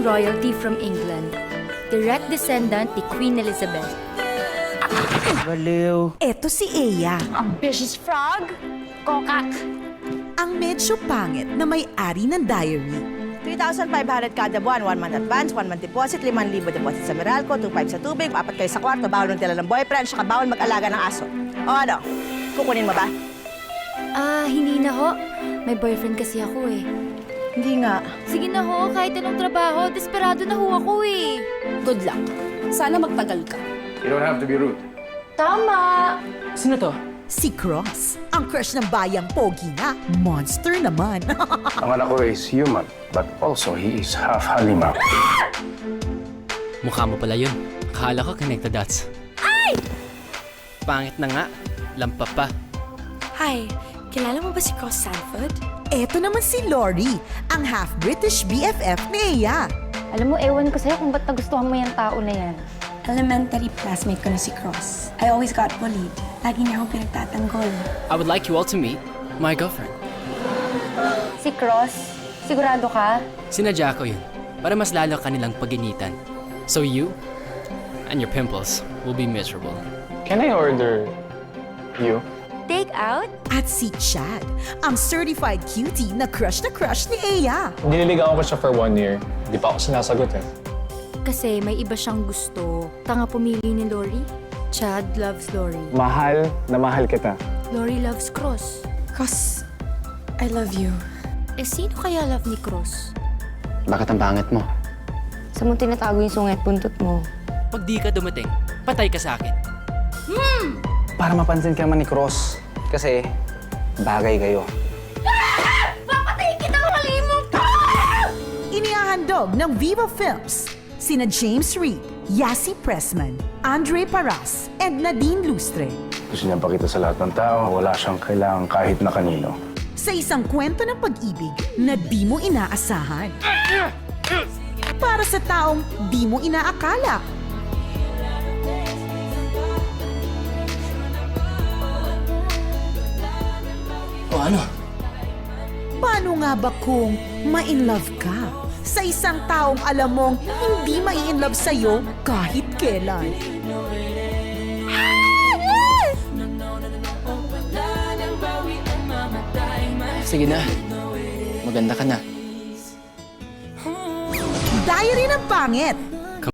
royalty from England. Direct descendant ni Queen Elizabeth. Baliw. Eto si Eya, Ambitious frog? Kokak. ang medyo pangit na may-ari ng diary. 3,500 kada buwan, 1 month advance, 1 month deposit, 5,000 deposit sa Meralco, 2,500 sa tubig, 4 kayo sa kwarto, bawal ng tila ng boyfriend, saka bawal mag-alaga ng aso. O ano, kukunin mo ba? Hindi na ho. May boyfriend kasi ako eh. Hindi nga. Sige na ho, kahit anong trabaho, desperado na ho ako eh. Good luck. Sana magtagal ka. You don't have to be rude. Tama! Sino to? Si Cross, ang crush ng bayang pogi na. Monster naman. Ang anak ko is human, but also he is half Halima. Mukha mo pala yun. Akala ko connected dots. Ay! Pangit na nga. Lampa pa. Hi, kilala mo ba si Cross Sanford? Eto naman si Lori, ang half-British BFF ni Eya. Alam mo, ewan ko sa'yo kung ba't nagustuhan mo yung tao na yan. Elementary classmate ko na si Cross. I always got bullied. Lagi niya akong pinagtatanggol. I would like you all to meet my girlfriend. Si Cross, sigurado ka? Sinadya ko yun para mas lalo kanilang paginitan. So you and your pimples will be miserable. Can I order you? Take out? At si Chad, ang certified cutie na crush ni Eya. Nililigawan ko siya for 1 year. Di pa ako sinasagot eh. Kasi may iba siyang gusto. Tanga pumili ni Lori. Chad loves Lori. Mahal na mahal kita. Lori loves Cross. Cross, I love you. Eh, sino kaya love ni Cross? Bakit ang pangit mo? Sa mo tinatago yung sungit buntot mo. Pag di ka dumating, patay ka sa akin. Para mapansin ka naman ni Cross. Kasi bagay kayo. Inihahandog ng Viva Films, sina James Reid, Yasi Pressman, Andre Paras, and Nadine Lustre. Gusto niyang pakita sa lahat ng tao, wala siyang kailangan kahit na kanino. Sa isang kwento ng pag-ibig na di mo inaasahan. Para sa taong di mo inaakala. O ano? Paano nga ba kung ma-inlove ka sa isang taong alam mong hindi mai-inlove sa'yo kahit kailan? Sige na. Maganda ka na. Diary ng Pangit,